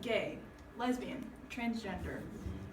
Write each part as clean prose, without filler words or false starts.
gay, lesbian, transgender.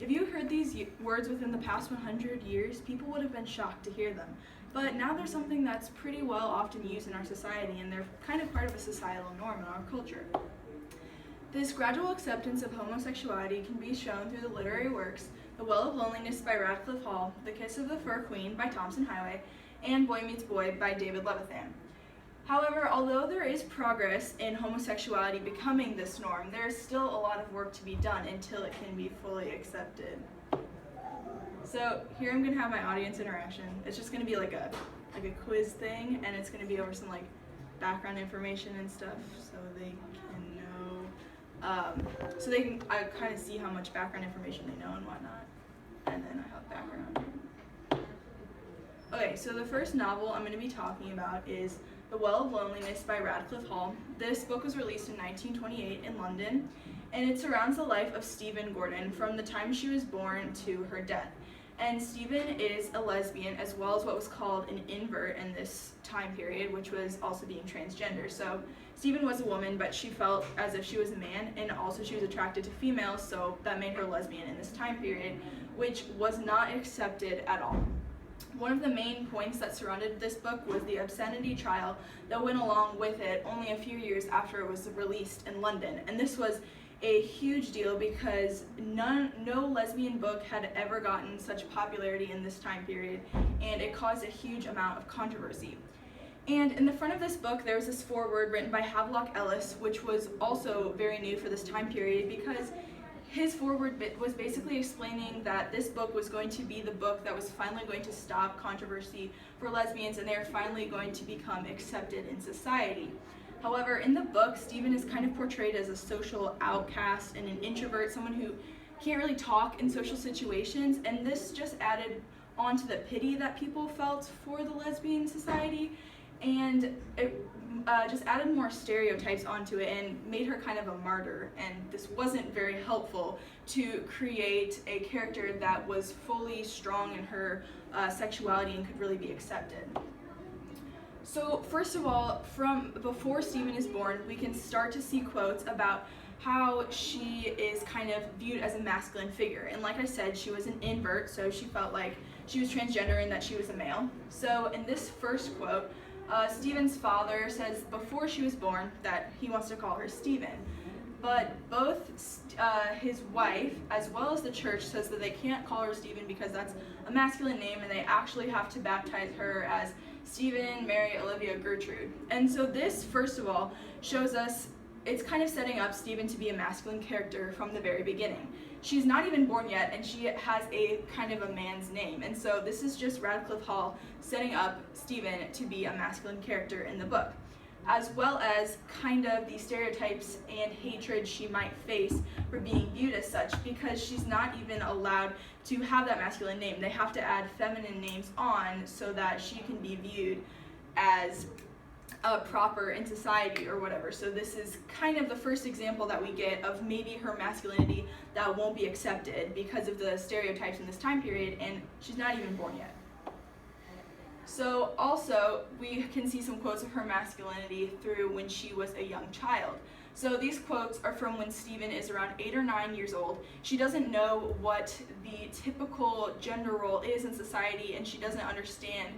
If you heard these words within the past 100 years, people would have been shocked to hear them. But now they're something that's pretty well often used in our society, and they're kind of part of a societal norm in our culture. This gradual acceptance of homosexuality can be shown through the literary works The Well of Loneliness by Radcliffe Hall, The Kiss of the Fur Queen by Thompson Highway, and Boy Meets Boy by David Levithan. However, although there is progress in homosexuality becoming this norm, there is still a lot of work to be done until it can be fully accepted. So here I'm going to have my audience interaction. It's just going to be like a quiz thing, and it's going to be over some like background information and stuff, so they can know, so they can kind of see how much background information they know and whatnot, and then I have background. Okay, so the first novel I'm going to be talking about is The Well of Loneliness by Radcliffe Hall. This book was released in 1928 in London, and it surrounds the life of Stephen Gordon from the time she was born to her death. And Stephen is a lesbian, as well as what was called an invert in this time period, which was also being transgender. So Stephen was a woman, but she felt as if she was a man, and also she was attracted to females, so that made her lesbian in this time period, which was not accepted at all. One of the main points that surrounded this book was the obscenity trial that went along with it only a few years after it was released in London. And this was a huge deal because no lesbian book had ever gotten such popularity in this time period, and it caused a huge amount of controversy. And in the front of this book, there was this foreword written by Havelock Ellis, which was also very new for this time period because his foreword was basically explaining that this book was going to be the book that was finally going to stop controversy for lesbians, and they're finally going to become accepted in society. However, in the book, Stephen is kind of portrayed as a social outcast and an introvert, someone who can't really talk in social situations, and this just added on to the pity that people felt for the lesbian society, and it just added more stereotypes onto it and made her kind of a martyr, and this wasn't very helpful to create a character that was fully strong in her sexuality and could really be accepted. So first of all, from before Stephen is born, we can start to see quotes about how she is kind of viewed as a masculine figure. And like I said, she was an invert, so she felt like she was transgender and that she was a male. So in this first quote, Stephen's father says before she was born that he wants to call her Stephen. But both his wife as well as the church says that they can't call her Stephen because that's a masculine name, and they actually have to baptize her as Stephen, Mary, Olivia, Gertrude. And so this, first of all, shows us, it's kind of setting up Stephen to be a masculine character from the very beginning. She's not even born yet, and she has a kind of a man's name. And so this is just Radcliffe Hall setting up Stephen to be a masculine character in the book, as well as kind of the stereotypes and hatred she might face for being viewed as such, because she's not even allowed to have that masculine name. They have to add feminine names on so that she can be viewed as proper in society or whatever. So this is kind of the first example that we get of maybe her masculinity that won't be accepted because of the stereotypes in this time period, and she's not even born yet. So also, we can see some quotes of her masculinity through when she was a young child. So these quotes are from when Stephen is around 8 or 9 years old. She doesn't know what the typical gender role is in society, and she doesn't understand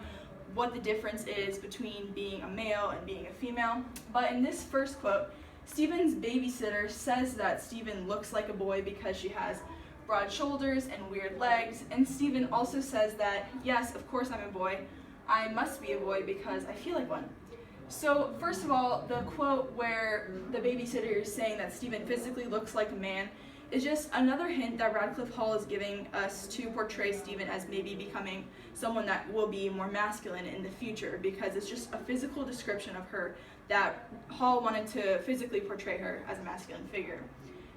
what the difference is between being a male and being a female. But in this first quote, Stephen's babysitter says that Stephen looks like a boy because she has broad shoulders and weird legs, and Stephen also says that, yes, of course I'm a boy. I must be a boy because I feel like one. So first of all, the quote where the babysitter is saying that Stephen physically looks like a man is just another hint that Radcliffe Hall is giving us to portray Stephen as maybe becoming someone that will be more masculine in the future, because it's just a physical description of her that Hall wanted to physically portray her as a masculine figure.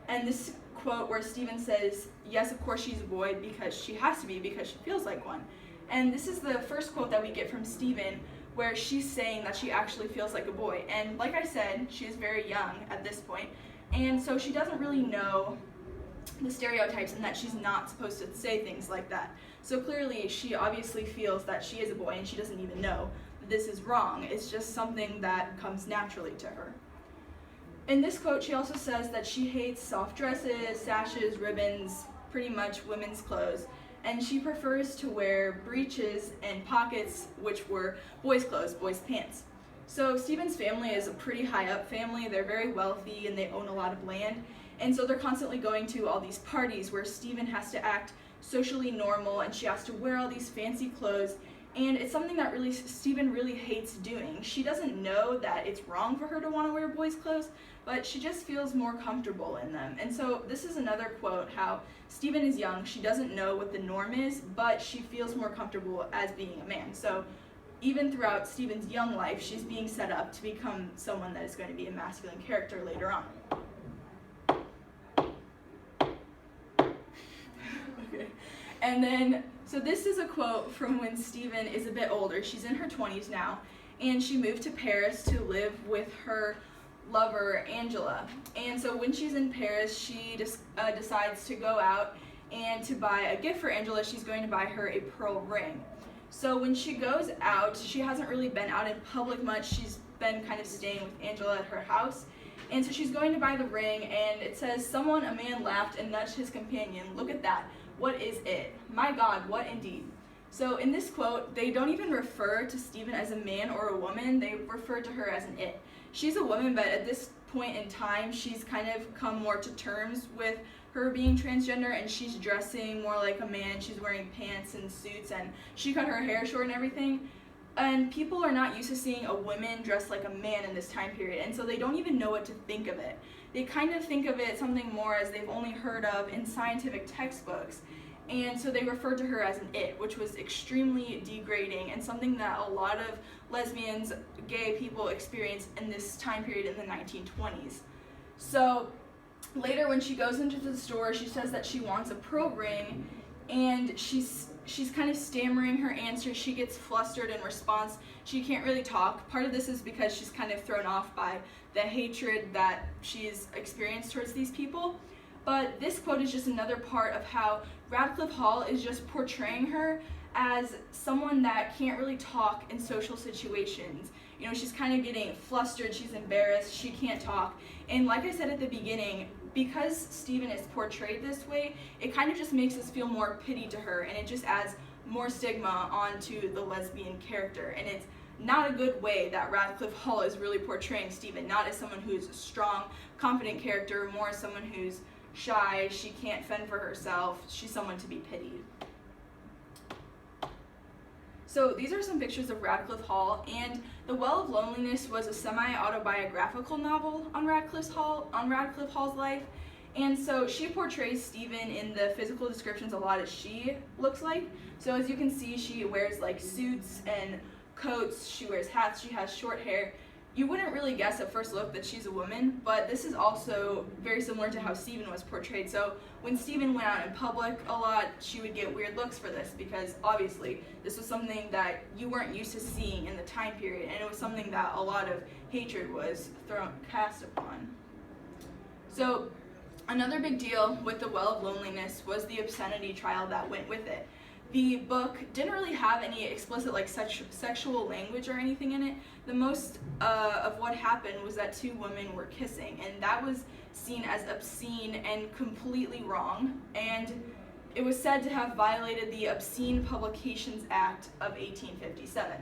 And this quote where Stephen says, yes, of course she's a boy because she has to be because she feels like one. And this is the first quote that we get from Stephen where she's saying that she actually feels like a boy. And like I said, she is very young at this point, and so she doesn't really know the stereotypes and that she's not supposed to say things like that. So clearly she obviously feels that she is a boy, and she doesn't even know that this is wrong. It's just something that comes naturally to her. In this quote, she also says that she hates soft dresses, sashes, ribbons, pretty much women's clothes, and she prefers to wear breeches and pockets, which were boys' clothes, boys' pants. So Stephen's family is a pretty high up family. They're very wealthy and they own a lot of land, and so they're constantly going to all these parties where Stephen has to act socially normal and she has to wear all these fancy clothes, and it's something that really Stephen really hates doing. She doesn't know that it's wrong for her to want to wear boys' clothes, but she just feels more comfortable in them. And so this is another quote, how Stephen is young, she doesn't know what the norm is, but she feels more comfortable as being a man. So even throughout Stephen's young life, she's being set up to become someone that is going to be a masculine character later on. Okay. And then, so this is a quote from when Stephen is a bit older. She's in her 20s now, and she moved to Paris to live with her lover, Angela. And so when she's in Paris, she decides to go out and to buy a gift for Angela. She's going to buy her a pearl ring. So when she goes out, she hasn't really been out in public much. She's been kind of staying with Angela at her house. And so she's going to buy the ring, and it says, a man laughed and nudged his companion. Look at that. What is it? My God, what indeed? So in this quote, they don't even refer to Stephen as a man or a woman. They refer to her as an it. She's a woman, but at this point in time, she's kind of come more to terms with her being transgender, and she's dressing more like a man. She's wearing pants and suits, and she cut her hair short and everything. And people are not used to seeing a woman dressed like a man in this time period, and so they don't even know what to think of it. They kind of think of it something more as they've only heard of in scientific textbooks, and so they referred to her as an it, which was extremely degrading and something that a lot of lesbians, gay people experienced in this time period in the 1920s. So later when she goes into the store, she says that she wants a pearl ring, and she's kind of stammering her answer. She gets flustered in response. She can't really talk. Part of this is because she's kind of thrown off by the hatred that she's experienced towards these people. But this quote is just another part of how Radcliffe Hall is just portraying her as someone that can't really talk in social situations. You know, she's kind of getting flustered, she's embarrassed, she can't talk. And like I said at the beginning, because Stephen is portrayed this way, it kind of just makes us feel more pity to her, and it just adds more stigma onto the lesbian character. And it's not a good way that Radcliffe Hall is really portraying Stephen, not as someone who's a strong, confident character, more as someone who's shy, she can't fend for herself, she's someone to be pitied. So these are some pictures of Radcliffe Hall, and The Well of Loneliness was a semi-autobiographical novel on Radcliffe Hall's life, and so she portrays Stephen in the physical descriptions a lot as she looks like. So as you can see, she wears like suits and coats, she wears hats, she has short hair. You wouldn't really guess at first look that she's a woman, but this is also very similar to how Stephen was portrayed. So when Stephen went out in public a lot, she would get weird looks for this, because obviously this was something that you weren't used to seeing in the time period, and it was something that a lot of hatred was cast upon. So another big deal with The Well of Loneliness was the obscenity trial that went with it. The book didn't really have any explicit sexual language or anything in it. The most of what happened was that two women were kissing, and that was seen as obscene and completely wrong, and it was said to have violated the Obscene Publications Act of 1857.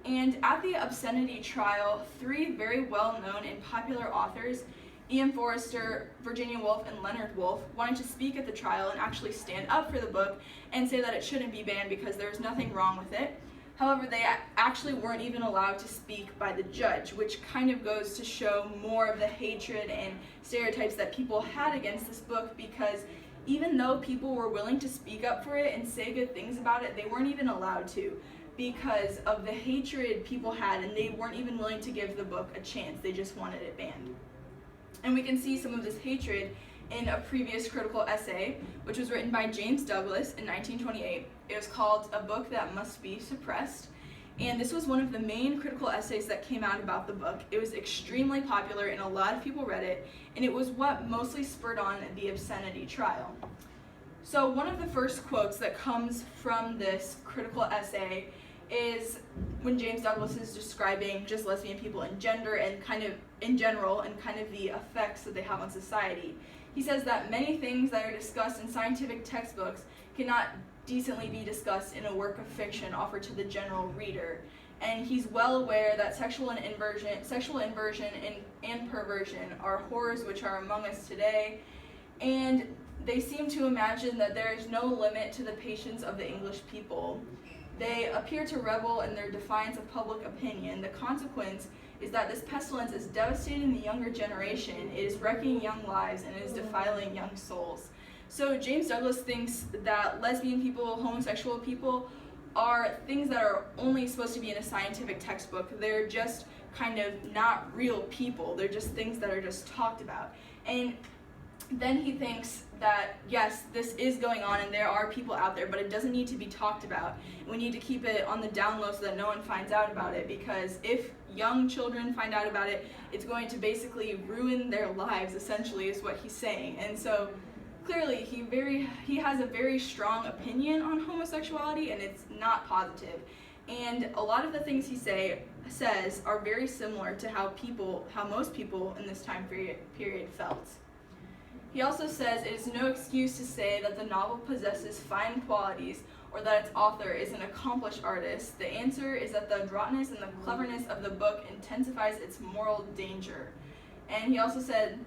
And at the obscenity trial, three very well-known and popular authors, Ian Forster, Virginia Woolf, and Leonard Woolf, wanted to speak at the trial and actually stand up for the book and say that it shouldn't be banned because there was nothing wrong with it. However, they actually weren't even allowed to speak by the judge, which kind of goes to show more of the hatred and stereotypes that people had against this book, because even though people were willing to speak up for it and say good things about it, they weren't even allowed to because of the hatred people had, and they weren't even willing to give the book a chance. They just wanted it banned. And we can see some of this hatred in a previous critical essay, which was written by James Douglas in 1928. It was called A Book That Must Be Suppressed, and this was one of the main critical essays that came out about the book. It was extremely popular, and a lot of people read it, and it was what mostly spurred on the obscenity trial. So one of the first quotes that comes from this critical essay is when James Douglas is describing just lesbian people in gender and kind of in general and kind of the effects that they have on society. He says that many things that are discussed in scientific textbooks cannot decently be discussed in a work of fiction offered to the general reader. And he's well aware that sexual inversion and perversion are horrors which are among us today, and they seem to imagine that there is no limit to the patience of the English people. They appear to revel in their defiance of public opinion. The consequence is that this pestilence is devastating the younger generation, it is wrecking young lives, and it is defiling young souls. So James Douglas thinks that lesbian people, homosexual people, are things that are only supposed to be in a scientific textbook. They're just kind of not real people. They're just things that are just talked about. And then he thinks that, yes, this is going on and there are people out there, but it doesn't need to be talked about. We need to keep it on the down low so that no one finds out about it, because if young children find out about it, it's going to basically ruin their lives, essentially, is what he's saying. And so clearly he has a very strong opinion on homosexuality, and it's not positive. And a lot of the things he says are very similar to how most people in this time period felt. He also says it is no excuse to say that the novel possesses fine qualities or that its author is an accomplished artist. The answer is that the adroitness and the cleverness of the book intensifies its moral danger. And he also said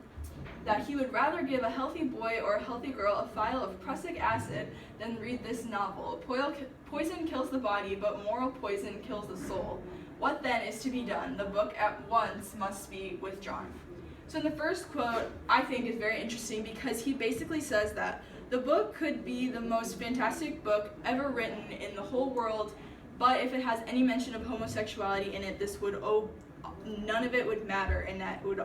that he would rather give a healthy boy or a healthy girl a phial of prussic acid than read this novel. Poison kills the body, but moral poison kills the soul. What then is to be done? The book at once must be withdrawn. So in the first quote, I think is very interesting because he basically says that the book could be the most fantastic book ever written in the whole world, but if it has any mention of homosexuality in it, none of it would matter, and that would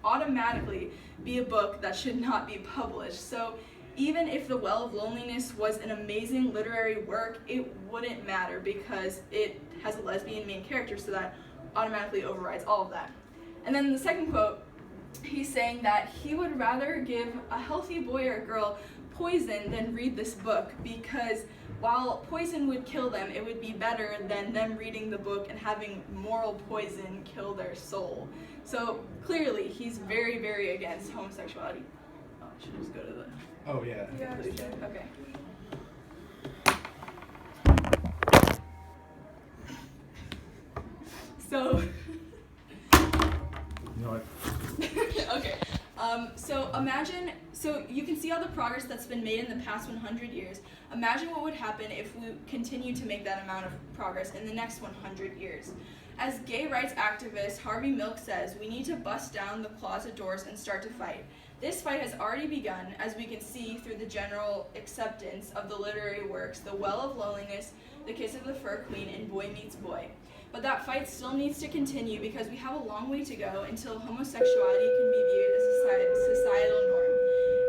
automatically be a book that should not be published. So even if The Well of Loneliness was an amazing literary work, it wouldn't matter because it has a lesbian main character, so that automatically overrides all of that. And then in the second quote, he's saying that he would rather give a healthy boy or girl poison than read this book, because while poison would kill them, it would be better than them reading the book and having moral poison kill their soul. So clearly he's very, very against homosexuality. Oh, I should just go to the conclusion. Okay. So okay. So you can see all the progress that's been made in the past 100 years. Imagine what would happen if we continue to make that amount of progress in the next 100 years. As gay rights activist Harvey Milk says, we need to bust down the closet doors and start to fight. This fight has already begun, as we can see through the general acceptance of the literary works The Well of Loneliness, The Kiss of the Fur Queen, and Boy Meets Boy. But that fight still needs to continue because we have a long way to go until homosexuality can be viewed as a societal norm.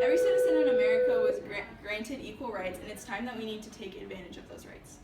Every citizen in America was granted equal rights, and it's time that we need to take advantage of those rights.